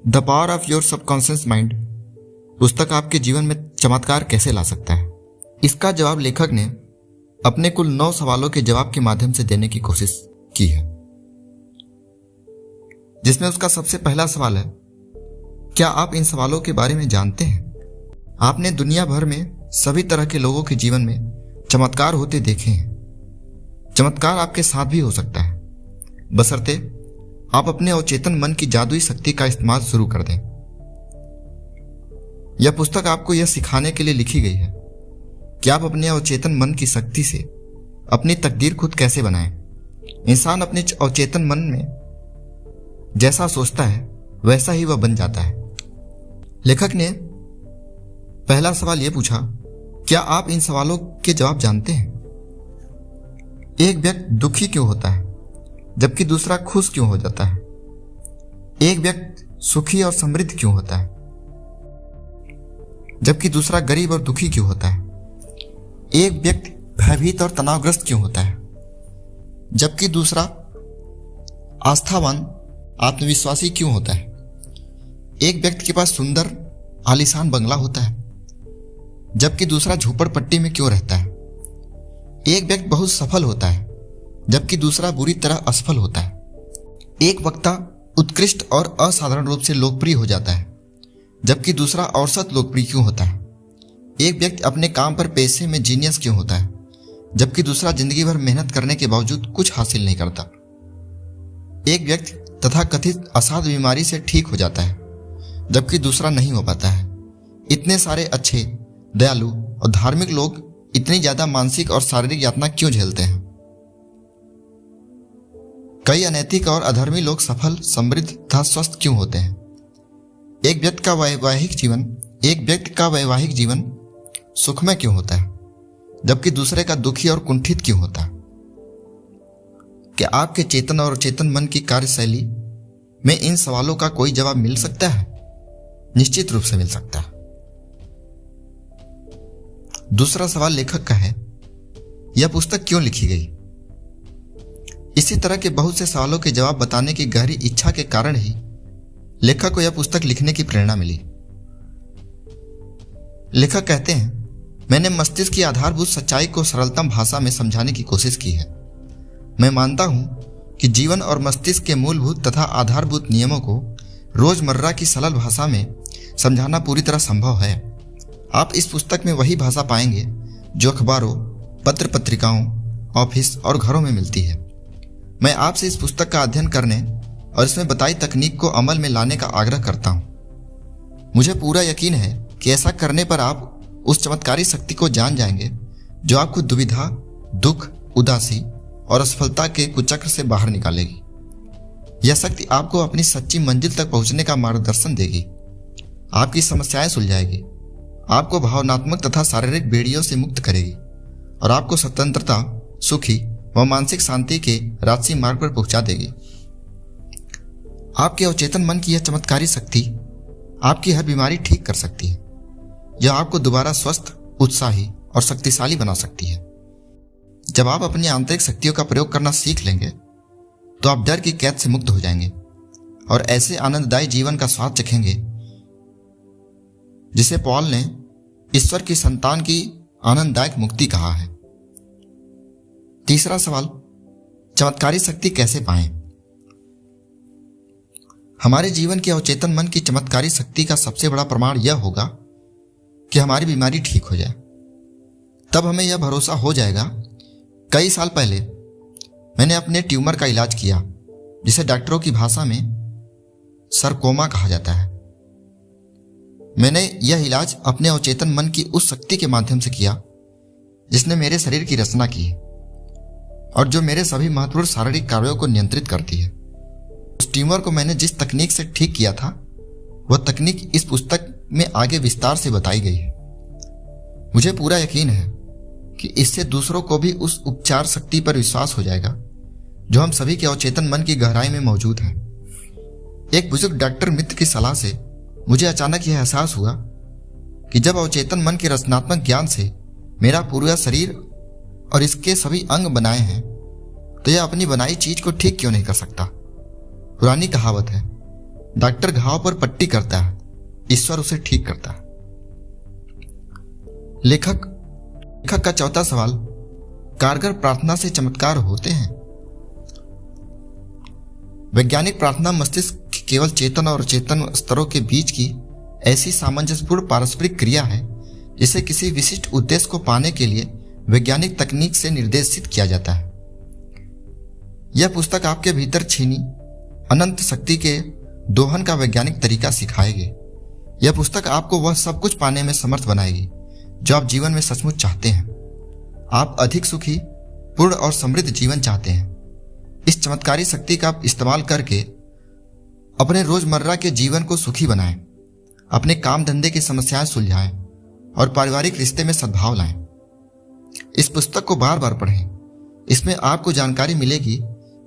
The power of your subconscious mind पुस्तक आपके जीवन में चमत्कार कैसे ला सकता है, इसका जवाब लेखक ने अपने कुल 9 सवालों के जवाब के माध्यम से देने की कोशिश की है, जिसमें उसका सबसे पहला सवाल है, क्या आप इन सवालों के बारे में जानते हैं? आपने दुनिया भर में सभी तरह के लोगों के जीवन में चमत्कार होते देखे हैं। चमत्कार आपके साथ भी हो सकता है, बशर्ते आप अपने अवचेतन मन की जादुई शक्ति का इस्तेमाल शुरू कर दें। यह पुस्तक आपको यह सिखाने के लिए लिखी गई है कि आप अपने अवचेतन मन की शक्ति से अपनी तकदीर खुद कैसे बनाएं। इंसान अपने अवचेतन मन में जैसा सोचता है वैसा ही वह बन जाता है। लेखक ने पहला सवाल यह पूछा, क्या आप इन सवालों के जवाब जानते हैं? एक व्यक्ति दुखी क्यों होता है जबकि दूसरा खुश क्यों हो जाता है? एक व्यक्ति सुखी और समृद्ध क्यों होता है जबकि दूसरा गरीब और दुखी क्यों होता है? एक व्यक्ति भयभीत और तनावग्रस्त क्यों होता है जबकि दूसरा आस्थावान आत्मविश्वासी क्यों होता है? एक व्यक्ति के पास सुंदर आलीशान बंगला होता है जबकि दूसरा झोपड़पट्टी में क्यों रहता है? एक व्यक्ति बहुत सफल होता है जबकि दूसरा बुरी तरह असफल होता है। एक वक्ता उत्कृष्ट और असाधारण रूप से लोकप्रिय हो जाता है जबकि दूसरा औसत लोकप्रिय क्यों होता है? एक व्यक्ति अपने काम पर पेशे में जीनियस क्यों होता है जबकि दूसरा जिंदगी भर मेहनत करने के बावजूद कुछ हासिल नहीं करता? एक व्यक्ति तथाकथित असाध्य बीमारी से ठीक हो जाता है जबकि दूसरा नहीं हो पाता है। इतने सारे अच्छे, दयालु और धार्मिक लोग इतनी ज्यादा मानसिक और शारीरिक यातना क्यों झेलते हैं? कई अनैतिक और अधर्मी लोग सफल, समृद्ध तथा स्वस्थ क्यों होते हैं? एक व्यक्ति का वैवाहिक जीवन सुखमय क्यों होता है जबकि दूसरे का दुखी और कुंठित क्यों होता है? क्या आपके चेतन और अचेतन मन की कार्यशैली में इन सवालों का कोई जवाब मिल सकता है? निश्चित रूप से मिल सकता है। दूसरा सवाल लेखक का है, यह पुस्तक क्यों लिखी गई? इसी तरह के बहुत से सवालों के जवाब बताने की गहरी इच्छा के कारण ही लेखक को यह पुस्तक लिखने की प्रेरणा मिली। लेखक कहते हैं, मैंने मस्तिष्क की आधारभूत सच्चाई को सरलतम भाषा में समझाने की कोशिश की है। मैं मानता हूं कि जीवन और मस्तिष्क के मूलभूत तथा आधारभूत नियमों को रोजमर्रा की सरल भाषा में समझाना पूरी तरह संभव है। आप इस पुस्तक में वही भाषा पाएंगे जो अखबारों, पत्र पत्रिकाओं, ऑफिस और घरों में मिलती है। मैं आपसे इस पुस्तक का अध्ययन करने और इसमें बताई तकनीक को अमल में लाने का आग्रह करता हूं। मुझे पूरा यकीन है कि ऐसा करने पर आप उस चमत्कारी शक्ति को जान जाएंगे जो आपको दुविधा, दुख, उदासी और असफलता के कुचक्र से बाहर निकालेगी। यह शक्ति आपको अपनी सच्ची मंजिल तक पहुंचने का मार्गदर्शन देगी, आपकी समस्याएं सुलझाएगी, आपको भावनात्मक तथा शारीरिक बेड़ियों से मुक्त करेगी और आपको स्वतंत्रता, सुखी व मानसिक शांति के राजसी मार्ग पर पहुंचा देगी। आपके अवचेतन मन की यह चमत्कारी शक्ति आपकी हर बीमारी ठीक कर सकती है। यह आपको दोबारा स्वस्थ, उत्साही और शक्तिशाली बना सकती है। जब आप अपनी आंतरिक शक्तियों का प्रयोग करना सीख लेंगे तो आप डर की कैद से मुक्त हो जाएंगे और ऐसे आनंददायी जीवन का स्वाद चखेंगे जिसे पॉल ने ईश्वर की संतान की आनंददायक मुक्ति कहा है। तीसरा सवाल, चमत्कारी शक्ति कैसे पाएं? हमारे जीवन के अवचेतन मन की चमत्कारी शक्ति का सबसे बड़ा प्रमाण यह होगा कि हमारी बीमारी ठीक हो जाए। तब हमें यह भरोसा हो जाएगा। कई साल पहले मैंने अपने ट्यूमर का इलाज किया, जिसे डॉक्टरों की भाषा में सरकोमा कहा जाता है। मैंने यह इलाज अपने अवचेतन मन की उस शक्ति के माध्यम से किया जिसने मेरे शरीर की रचना की है और जो मेरे सभी महत्वपूर्ण शारीरिक कार्यों को नियंत्रित करती है। उस ट्यूमर को मैंने जिस तकनीक से ठीक किया था, वह तकनीक इस पुस्तक में आगे विस्तार से बताई गई है। मुझे पूरा यकीन है कि इससे दूसरों को भी उस उपचार शक्ति पर विश्वास हो जाएगा जो हम सभी के अवचेतन मन की गहराई में मौजूद है। एक बुजुर्ग डॉक्टर मित्र की सलाह से मुझे अचानक यह एहसास हुआ कि जब अवचेतन मन के रचनात्मक ज्ञान से मेरा पूरा शरीर और इसके सभी अंग बनाए हैं तो यह अपनी बनाई चीज को ठीक क्यों नहीं कर सकता। पुरानी कहावत है, डॉक्टर घाव पर पट्टी करता है, ईश्वर उसे ठीक करता है। लेखक का चौथा सवाल, कारगर प्रार्थना से चमत्कार होते हैं? वैज्ञानिक प्रार्थना मस्तिष्क की केवल चेतन और अचेतन स्तरों के बीच की ऐसी सामंजस्यपूर्ण पारस्परिक क्रिया है जिसे किसी विशिष्ट उद्देश्य को पाने के लिए वैज्ञानिक तकनीक से निर्देशित किया जाता है। यह पुस्तक आपके भीतर छिनी अनंत शक्ति के दोहन का वैज्ञानिक तरीका सिखाएगी। यह पुस्तक आपको वह सब कुछ पाने में समर्थ बनाएगी जो आप जीवन में सचमुच चाहते हैं। आप अधिक सुखी, पूर्ण और समृद्ध जीवन चाहते हैं। इस चमत्कारी शक्ति का इस्तेमाल करके अपने रोजमर्रा के जीवन को सुखी बनाएं, अपने काम धंधे की समस्याएं सुलझाएं और पारिवारिक रिश्ते में सद्भाव लाएं। इस पुस्तक को बार बार पढ़ें। इसमें आपको जानकारी मिलेगी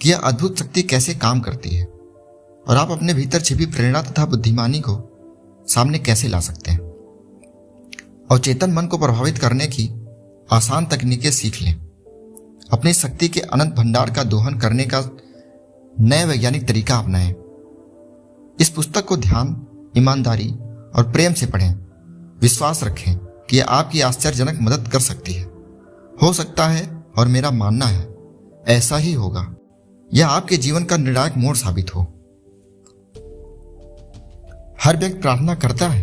कि यह अद्भुत शक्ति कैसे काम करती है और आप अपने भीतर छिपी प्रेरणा तथा बुद्धिमानी को सामने कैसे ला सकते हैं। और चेतन मन को प्रभावित करने की आसान तकनीकें सीख लें। अपनी शक्ति के अनंत भंडार का दोहन करने का नया वैज्ञानिक तरीका अपनाएं। इस पुस्तक को ध्यान, ईमानदारी और प्रेम से पढ़ें। विश्वास रखें कि यह आपकी आश्चर्यजनक मदद कर सकती है। हो सकता है और मेरा मानना है ऐसा ही होगा। यह आपके जीवन का निर्णायक मोड़ साबित हो। हर व्यक्ति प्रार्थना करता है।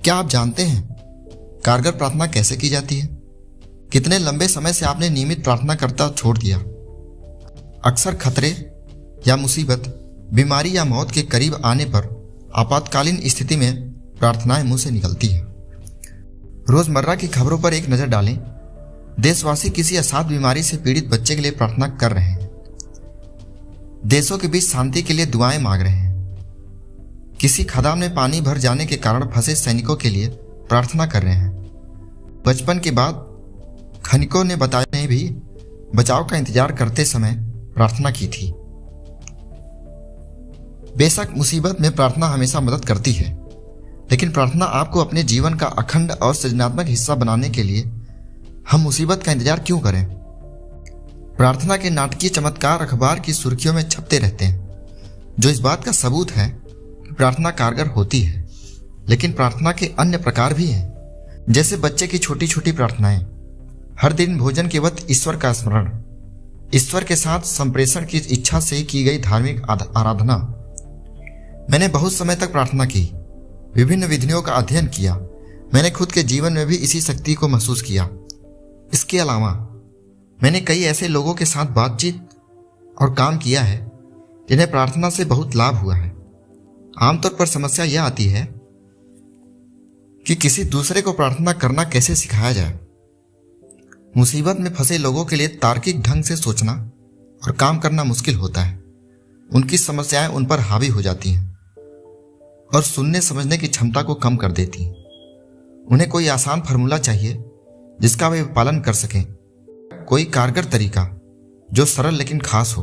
क्या आप जानते हैं कारगर प्रार्थना कैसे की जाती है? कितने लंबे समय से आपने नियमित प्रार्थना करता छोड़ दिया? अक्सर खतरे या मुसीबत, बीमारी या मौत के करीब आने पर आपातकालीन स्थिति में प्रार्थनाएं मुंह से निकलती हैं। रोजमर्रा की खबरों पर एक नजर डालें। देशवासी किसी असाध्य बीमारी से पीड़ित बच्चे के लिए प्रार्थना कर रहे हैं। देशों के बीच शांति के लिए दुआएं मांग रहे हैं। किसी खदान में पानी भर जाने के कारण फंसे सैनिकों के लिए प्रार्थना कर रहे हैं। बचपन के बाद खनिकों ने बताया ने भी बचाव का इंतजार करते समय प्रार्थना की थी। बेशक मुसीबत में प्रार्थना हमेशा मदद करती है, लेकिन प्रार्थना आपको अपने जीवन का अखंड और सृजनात्मक हिस्सा बनाने के लिए हम मुसीबत का इंतजार क्यों करें? प्रार्थना के नाटकीय चमत्कार अखबार की सुर्खियों में छपते रहते हैं, जो इस बात का सबूत है कि प्रार्थना कारगर होती है। लेकिन प्रार्थना के अन्य प्रकार भी हैं, जैसे बच्चे की छोटी छोटी प्रार्थनाएं, हर दिन भोजन के वक्त ईश्वर का स्मरण, ईश्वर के साथ संप्रेषण की इच्छा से की गई धार्मिक आराधना। मैंने बहुत समय तक प्रार्थना की, विभिन्न विधियों का अध्ययन किया। मैंने खुद के जीवन में भी इसी शक्ति को महसूस किया। इसके अलावा मैंने कई ऐसे लोगों के साथ बातचीत और काम किया है जिन्हें प्रार्थना से बहुत लाभ हुआ है। आमतौर पर समस्या यह आती है कि किसी दूसरे को प्रार्थना करना कैसे सिखाया जाए। मुसीबत में फंसे लोगों के लिए तार्किक ढंग से सोचना और काम करना मुश्किल होता है। उनकी समस्याएं उन पर हावी हो जाती हैं और सुनने समझने की क्षमता को कम कर देती हैं। उन्हें कोई आसान फार्मूला चाहिए जिसका वे पालन कर सकें, कोई कारगर तरीका जो सरल लेकिन खास हो।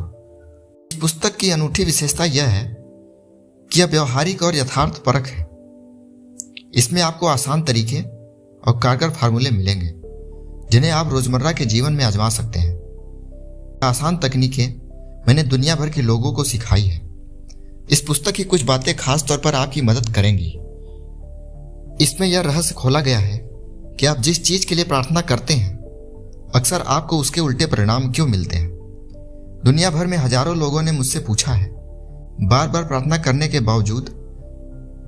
इस पुस्तक की अनूठी विशेषता यह है कि यह व्यवहारिक और यथार्थपरक है। इसमें आपको आसान तरीके और कारगर फार्मूले मिलेंगे जिन्हें आप रोजमर्रा के जीवन में आजमा सकते हैं। आसान तकनीकें मैंने दुनिया भर के लोगों को सिखाई है। इस पुस्तक की कुछ बातें खास तौर पर आपकी मदद करेंगी। इसमें यह रहस्य खोला गया है कि आप जिस चीज के लिए प्रार्थना करते हैं अक्सर आपको उसके उल्टे परिणाम क्यों मिलते हैं। दुनिया भर में हजारों लोगों ने मुझसे पूछा है, बार बार प्रार्थना करने के बावजूद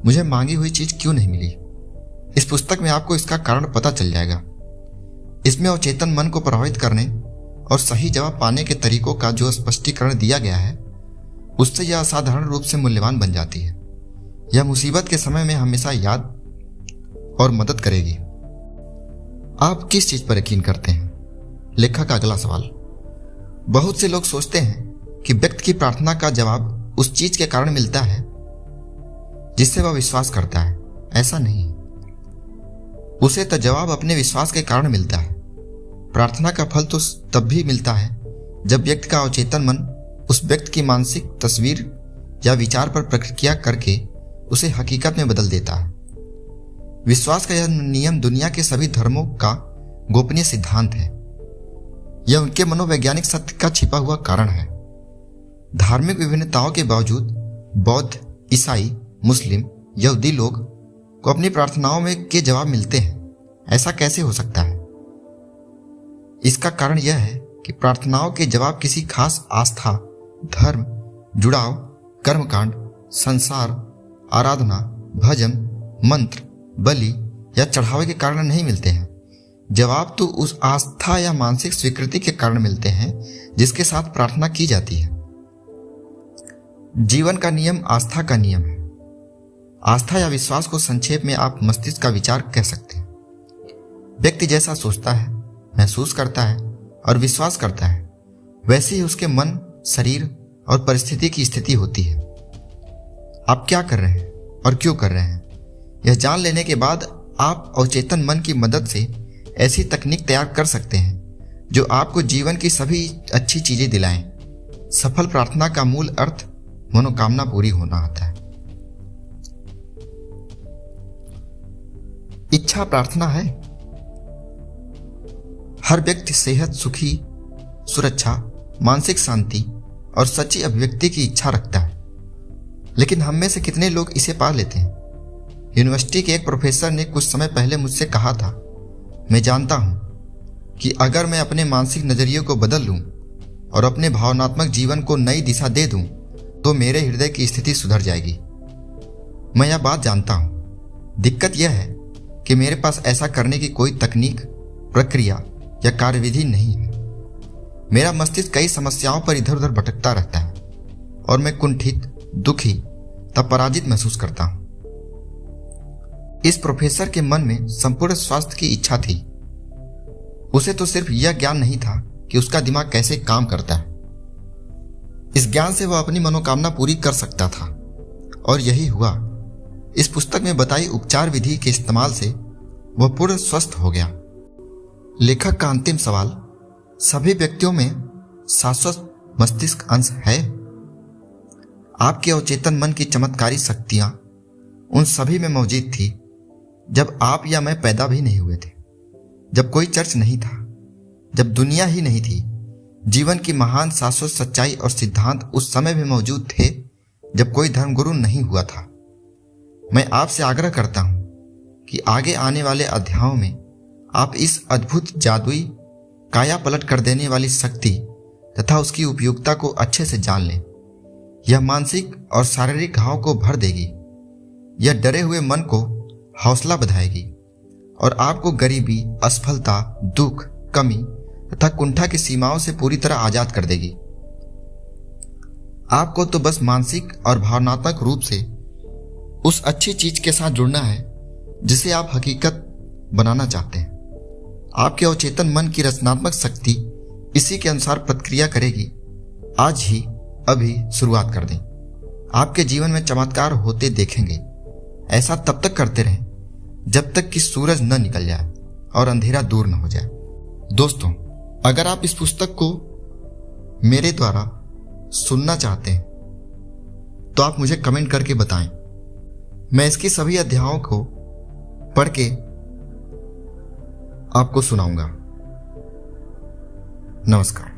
मुझे मांगी हुई चीज क्यों नहीं मिली। इस पुस्तक में आपको इसका कारण पता चल जाएगा। इसमें अवचेतन मन को प्रभावित करने और सही जवाब पाने के तरीकों का जो स्पष्टीकरण दिया गया है उससे यह असाधारण रूप से मूल्यवान बन जाती है। यह मुसीबत के समय में हमेशा याद और मदद करेगी। आप किस चीज पर यकीन करते हैं? लेखक का अगला सवाल, बहुत से लोग सोचते हैं कि व्यक्ति की प्रार्थना का जवाब उस चीज के कारण मिलता है जिससे वह विश्वास करता है। ऐसा नहीं है। उसे तो जवाब अपने विश्वास के कारण मिलता है। प्रार्थना का फल तो तब भी मिलता है जब व्यक्ति का अवचेतन मन उस व्यक्ति की मानसिक तस्वीर या विचार पर प्रतिक्रिया करके उसे हकीकत में बदल देता है। विश्वास का यह नियम दुनिया के सभी धर्मों का गोपनीय सिद्धांत है। यह उनके मनोवैज्ञानिक सत्य का छिपा हुआ कारण है। धार्मिक विभिन्नताओं के बावजूद बौद्ध, ईसाई, मुस्लिम, यहूदी लोग को अपनी प्रार्थनाओं में के जवाब मिलते हैं। ऐसा कैसे हो सकता है? इसका कारण यह है कि प्रार्थनाओं के जवाब किसी खास आस्था, धर्म, जुड़ाव, कर्मकांड, संसार, आराधना, भजन, मंत्र, बलि या चढ़ावे के कारण नहीं मिलते हैं। जवाब तो उस आस्था या मानसिक स्वीकृति के कारण मिलते हैं जिसके साथ प्रार्थना की जाती है। जीवन का नियम आस्था का नियम है। आस्था या विश्वास को संक्षेप में आप मस्तिष्क का विचार कह सकते हैं। व्यक्ति जैसा सोचता है, महसूस करता है और विश्वास करता है, वैसे ही उसके मन, शरीर और परिस्थिति की स्थिति होती है। आप क्या कर रहे हैं और क्यों कर रहे हैं, यह जान लेने के बाद आप अवचेतन मन की मदद से ऐसी तकनीक तैयार कर सकते हैं जो आपको जीवन की सभी अच्छी चीजें दिलाएं। सफल प्रार्थना का मूल अर्थ मनोकामना पूरी होना आता है। इच्छा प्रार्थना है। हर व्यक्ति सेहत, सुखी, सुरक्षा, मानसिक शांति और सच्ची अभिव्यक्ति की इच्छा रखता है, लेकिन हम में से कितने लोग इसे पा लेते हैं? यूनिवर्सिटी के एक प्रोफेसर ने कुछ समय पहले मुझसे कहा था, मैं जानता हूं कि अगर मैं अपने मानसिक नजरिए को बदल लूं और अपने भावनात्मक जीवन को नई दिशा दे दूं तो मेरे हृदय की स्थिति सुधर जाएगी। मैं यह बात जानता हूं। दिक्कत यह है कि मेरे पास ऐसा करने की कोई तकनीक, प्रक्रिया या कार्यविधि नहीं है। मेरा मस्तिष्क कई समस्याओं पर इधर उधर भटकता रहता है और मैं कुंठित, दुखी तथा पराजित महसूस करता हूं। इस प्रोफेसर के मन में संपूर्ण स्वास्थ्य की इच्छा थी। उसे तो सिर्फ यह ज्ञान नहीं था कि उसका दिमाग कैसे काम करता है। इस ज्ञान से वह अपनी मनोकामना पूरी कर सकता था और यही हुआ। इस पुस्तक में बताई उपचार विधि के इस्तेमाल से वह पूर्ण स्वस्थ हो गया। लेखक का अंतिम सवाल, सभी व्यक्तियों में शाश्वत मस्तिष्क अंश है? आपके अवचेतन मन की चमत्कारी शक्तियां उन सभी में मौजूद थी जब आप या मैं पैदा भी नहीं हुए थे, जब कोई चर्च नहीं था, जब दुनिया ही नहीं थी। जीवन की महान शाश्वत सच्चाई और सिद्धांत उस समय भी मौजूद थे जब कोई धर्मगुरु नहीं हुआ था। मैं आपसे आग्रह करता हूं कि आगे आने वाले अध्यायों में आप इस अद्भुत जादुई, काया पलट कर देने वाली शक्ति तथा उसकी उपयोगिता को अच्छे से जान लें। यह मानसिक और शारीरिक घाव को भर देगी। यह डरे हुए मन को हौसला बधाएगी और आपको गरीबी, असफलता, दुख, कमी तथा कुंठा की सीमाओं से पूरी तरह आजाद कर देगी। आपको तो बस मानसिक और भावनात्मक रूप से उस अच्छी चीज के साथ जुड़ना है जिसे आप हकीकत बनाना चाहते हैं। आपके अवचेतन मन की रचनात्मक शक्ति इसी के अनुसार प्रतिक्रिया करेगी। आज ही, अभी शुरुआत कर दें। आपके जीवन में चमत्कार होते देखेंगे। ऐसा तब तक करते रहें जब तक कि सूरज न निकल जाए और अंधेरा दूर न हो जाए। दोस्तों, अगर आप इस पुस्तक को मेरे द्वारा सुनना चाहते हैं तो आप मुझे कमेंट करके बताएं। मैं इसकी सभी अध्यायों को पढ़ के आपको सुनाऊंगा। नमस्कार।